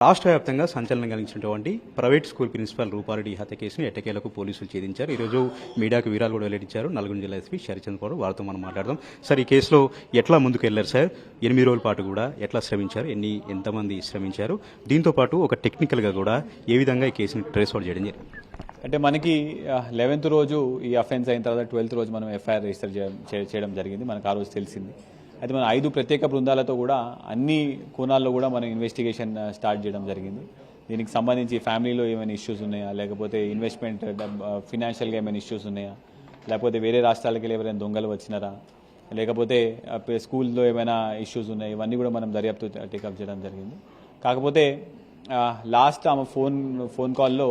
రాష్ట్ర వ్యాప్తంగా సంచలనం కలిగించినటువంటి ప్రైవేట్ స్కూల్ ప్రిన్సిపల్ రూపారెడ్డి హత్య కేసును ఎట్టకేలకు పోలీసులు ఛేదించారు. ఈరోజు మీడియాకు వివరాలు కూడా వెల్లడించారు నల్గొండ జిల్లా ఎస్పీ శరత్చంద్ర గౌడ్. వారితో మనం మాట్లాడదాం. సార్, ఈ కేసులో ఎట్లా ముందుకు వెళ్లారు సార్? 8 రోజుల పాటు కూడా ఎట్లా శ్రమించారు? ఎంతమంది శ్రమించారు? దీంతో పాటు ఒక టెక్నికల్గా కూడా ఏ విధంగా ఈ కేసును ట్రేస్ అవుట్ చేయడం జరిగింది? అంటే మనకి 11th రోజు ఈ అఫెన్స్ అయిన తర్వాత 12th రోజు మనం ఎఫ్ఐఆర్ రిజిస్టర్ చేయడం జరిగింది. మనకు ఆ రోజు తెలిసింది. అయితే మనం 5 ప్రత్యేక బృందాలతో కూడా అన్ని కోణాల్లో కూడా మనం ఇన్వెస్టిగేషన్ స్టార్ట్ చేయడం జరిగింది. దీనికి సంబంధించి ఫ్యామిలీలో ఏమైనా ఇష్యూస్ ఉన్నాయా, లేకపోతే ఇన్వెస్ట్మెంట్ ఫినాన్షియల్గా ఏమైనా ఇష్యూస్ ఉన్నాయా, లేకపోతే వేరే రాష్ట్రాలకి ఎవరైనా దొంగలు వచ్చినారా, లేకపోతే స్కూల్లో ఏమైనా ఇష్యూస్ ఉన్నాయా, ఇవన్నీ కూడా మనం దర్యాప్తు టేకప్ చేయడం జరిగింది. కాకపోతే లాస్ట్ ఆమె ఫోన్ కాల్లో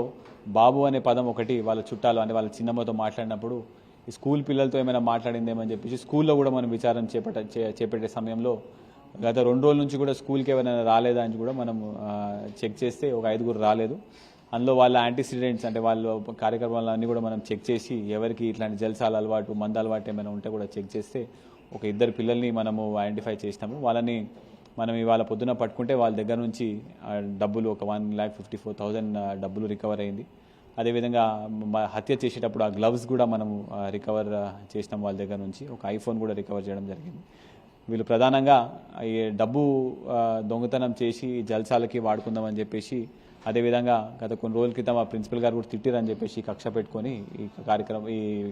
బాబు అనే పదం ఒకటి వాళ్ళ చుట్టాలు అంటే వాళ్ళ చిన్నమ్మతో మాట్లాడినప్పుడు ఈ స్కూల్ పిల్లలతో ఏమైనా మాట్లాడిందేమని చెప్పేసి స్కూల్లో కూడా మనం విచారణ చేపట్టే సమయంలో గత 2 రోజుల నుంచి కూడా స్కూల్కి ఏమైనా రాలేదా అని కూడా మనం చెక్ చేస్తే ఒక 5 రాలేదు. అందులో వాళ్ళ యాంటీసిడెంట్స్ అంటే వాళ్ళ కార్యక్రమాలన్నీ కూడా మనం చెక్ చేసి ఎవరికి ఇట్లాంటి జల్సాల అలవాటు మంద అలవాటు ఏమైనా ఉంటే కూడా చెక్ చేస్తే ఒక 2 పిల్లల్ని మనము ఐడెంటిఫై చేసినాము. వాళ్ళని మనం ఇవాళ పొద్దున పట్టుకుంటే వాళ్ళ దగ్గర నుంచి డబ్బులు ఒక 1,54,000 డబ్బులు రికవర్ అయింది. అదేవిధంగా హత్య చేసేటప్పుడు ఆ గ్లవ్స్ కూడా మనము రికవర్ చేసినాం. వాళ్ళ దగ్గర నుంచి ఒక ఐఫోన్ కూడా రికవర్ చేయడం జరిగింది. వీళ్ళు ప్రధానంగా ఈ డబ్బు దొంగతనం చేసి జల్సాలకి వాడుకుందామని చెప్పేసి, అదేవిధంగా గత కొన్ని రోజుల క్రితం ఆ ప్రిన్సిపల్ గారు కూడా తిట్టిరని చెప్పేసి కక్ష పెట్టుకొని ఈ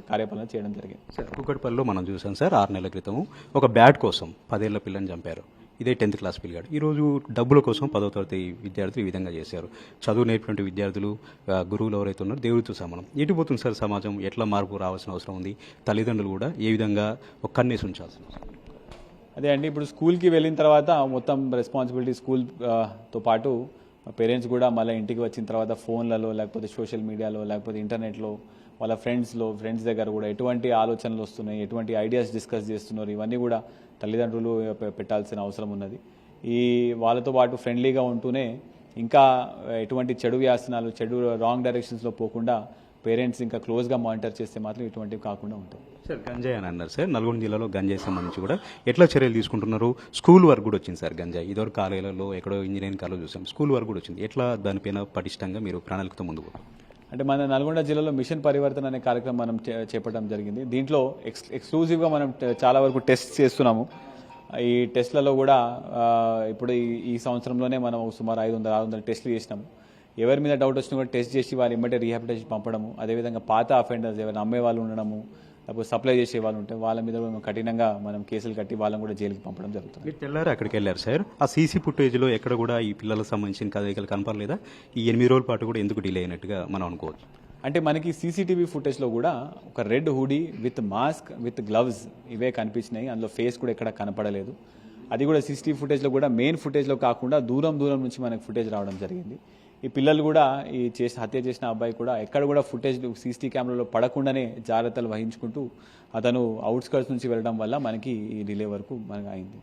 కార్యపాలన చేయడం జరిగింది. సార్, కూకట్పల్లిలో మనం చూసాం సార్, 6 నెలల క్రితం ఒక బ్యాట్ కోసం 10 ఏళ్ల పిల్లని చంపారు. ఇదే 10th క్లాస్ పిల్లగాడు. ఈరోజు డబ్బుల కోసం 10వ తరగతి విద్యార్థులు ఈ విధంగా చేశారు. చదువు నేర్పినటువంటి విద్యార్థులు, గురువులు ఎవరైతే ఉన్నారో దేవుడితో సమానం. ఎటుపోతుంది సార్ సమాజం? ఎట్లా మార్పు రావాల్సిన అవసరం ఉంది? తల్లిదండ్రులు కూడా ఏ విధంగా ఒక కన్నేసి ఉంచాల్సిన అవసరం? అదే అండి, ఇప్పుడు స్కూల్కి వెళ్ళిన తర్వాత మొత్తం రెస్పాన్సిబిలిటీ స్కూల్తో పాటు పేరెంట్స్ కూడా మళ్ళీ ఇంటికి వచ్చిన తర్వాత ఫోన్లలో, లేకపోతే సోషల్ మీడియాలో, లేకపోతే ఇంటర్నెట్లో వాళ్ళ ఫ్రెండ్స్ దగ్గర కూడా ఎటువంటి ఆలోచనలు వస్తున్నాయి, ఎటువంటి ఐడియాస్ డిస్కస్ చేస్తున్నారు, ఇవన్నీ కూడా తల్లిదండ్రులు పెట్టాల్సిన అవసరం ఉన్నది. వాళ్ళతో పాటు ఫ్రెండ్లీగా ఉంటూనే ఇంకా ఎటువంటి చెడు వ్యాసనాలు, చెడు రాంగ్ డైరెక్షన్స్లో పోకుండా పేరెంట్స్ ఇంకా క్లోజ్గా మానిటర్ చేస్తే మాత్రం ఇటువంటివి కాకుండా ఉంటాయి. సార్, గంజాయి అని అన్నారు సార్. నల్గొండ జిల్లాలో గంజాయి సంబంధించి కూడా ఎట్లా చర్యలు తీసుకుంటున్నారు? స్కూల్ వరకు కూడా వచ్చింది సార్ గంజాయి. ఇదివరకు కాలేజీలలో ఎక్కడో ఇంజనీరింగ్ కాలేజ్ చూసాం, స్కూల్ వరకు కూడా వచ్చింది. ఎట్లా దానిపైన పటిష్టంగా మీరు ప్రణాళికతో ముందుకు? అంటే మన నల్గొండ జిల్లాలో మిషన్ పరివర్తన అనే కార్యక్రమం మనం చేపట్టడం జరిగింది. దీంట్లో ఎక్స్క్లూజివ్గా మనం చాలా వరకు టెస్ట్ చేస్తున్నాము. ఈ టెస్ట్లలో కూడా ఇప్పుడు ఈ సంవత్సరంలోనే మనం సుమారు 500-600 టెస్టులు చేసినాము. ఎవరి మీద డౌట్ వచ్చినా కూడా టెస్ట్ చేసి వారి ఇమ్మటే రీహాబిలిటేషన్ పంపడము, అదేవిధంగా పాత అఫెండర్స్ ఎవరైనా అమ్మే వాళ్ళు ఉండడము, లేకపోతే సప్లై చేసే వాళ్ళు ఉంటే వాళ్ళ మీద కఠినంగా మనం కేసులు కట్టి వాళ్ళని కూడా జైలుకి పంపడం జరుగుతుంది. మీరు తెల్లారు అక్కడికి వెళ్ళారు సార్. ఆ సీసీ ఫుటేజ్లో ఎక్కడ కూడా ఈ పిల్లలకు సంబంధించిన కదలికలు కనపడలేదా? ఈ 8 రోజుల పాటు కూడా ఎందుకు డిలే అయినట్టుగా మనం అనుకోవచ్చు? అంటే మనకి సీసీటీవీ ఫుటేజ్లో కూడా ఒక red hoodie with mask with gloves ఇవే కనిపించినాయి. అందులో ఫేస్ కూడా ఎక్కడ కనపడలేదు. అది కూడా సీసీటీవీ ఫుటేజ్లో కూడా మెయిన్ ఫుటేజ్లో కాకుండా దూరం నుంచి మనకు ఫుటేజ్ రావడం జరిగింది. ఈ పిల్లలు కూడా హత్య చేసిన అబ్బాయి కూడా ఎక్కడ కూడా ఫుటేజ్ సీసీటీవీ కెమెరాలో పడకుండానే జాగ్రత్తలు వహించుకుంటూ అతను అవుట్స్కర్ట్స్ నుంచి వెళ్ళడం వల్ల మనకి ఈ డిలే వరకు మనకు అయింది.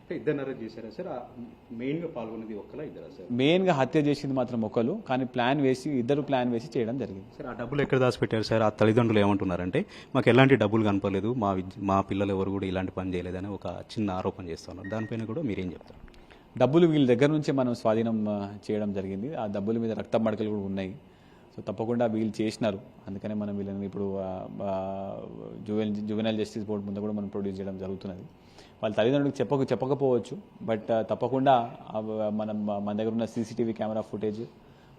మెయిన్గా హత్య చేసింది మాత్రం ఒకరు, కానీ ఇద్దరు ప్లాన్ వేసి చేయడం జరిగింది. సార్, ఆ డబ్బులు ఎక్కడ దాచిపెట్టారు సార్? ఆ తల్లిదండ్రులు ఏమంటున్నారంటే మాకు ఎలాంటి డబ్బులు కనపడలేదు, మా పిల్లలు ఎవరు కూడా ఇలాంటి పని చేయలేదని ఒక చిన్న ఆరోపణ చేస్తున్నారు. దానిపైన కూడా మీరేం చెప్తారు? డబ్బులు వీళ్ళ దగ్గర నుంచే మనం స్వాధీనం చేయడం జరిగింది. ఆ డబ్బుల మీద రక్త మడకలు కూడా ఉన్నాయి. సో తప్పకుండా వీళ్ళు చేసినారు. అందుకనే మనం వీళ్ళని ఇప్పుడు జువెనైల్ జస్టిస్ బోర్డు ముందు కూడా మనం ప్రొడ్యూస్ చేయడం జరుగుతున్నది. వాళ్ళ తల్లిదండ్రులకు చెప్పకపోవచ్చు, బట్ తప్పకుండా మన దగ్గర ఉన్న సీసీటీవీ కెమెరా ఫుటేజ్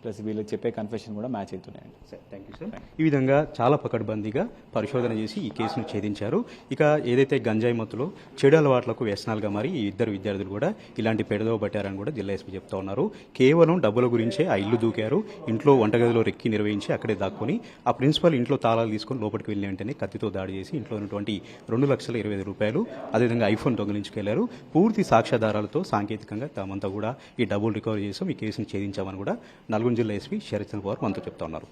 ప్లస్ వీళ్ళు చెప్పే కన్ఫెషన్ కూడా మ్యాచ్ అవుతున్నాయండి. Sir, thank you sir. ఈ విధంగా చాలా పకడ్బందీగా పరిశోధన చేసి ఈ కేసును ఛేదించారు. ఇక ఏదైతే గంజాయి మత్తులో చెడు అలవాట్లకు వ్యసనాలుగా మారి ఈ 2 విద్యార్థులు కూడా ఇలాంటి పెడదవ పట్టారని కూడా జిల్లా ఎస్పీ చెప్తా ఉన్నారు. కేవలం డబ్బుల గురించే ఆ ఇల్లు దూకారు. ఇంట్లో వంటగదిలో రెక్కి నిర్వహించి అక్కడే దాక్కుని ఆ ప్రిన్సిపల్ ఇంట్లో తాళాలు తీసుకొని లోపలికి వెళ్ళిన వెంటనే కత్తితో దాడి చేసి ఇంట్లో ఉన్నటువంటి 2,20,000 అదేవిధంగా ఐఫోన్ దొంగిలించుకెళ్లారు. పూర్తి సాక్ష్యాధారాలతో సాంకేతికంగా తామంతా కూడా ఈ డబ్బులు రికవర్ చేసాం, ఈ కేసును ఛేదించామని కూడా నల్గొండ జిల్లా ఎస్పీ శరత్చంద్ర గౌడ్ మనతో చెప్తా ఉన్నారు.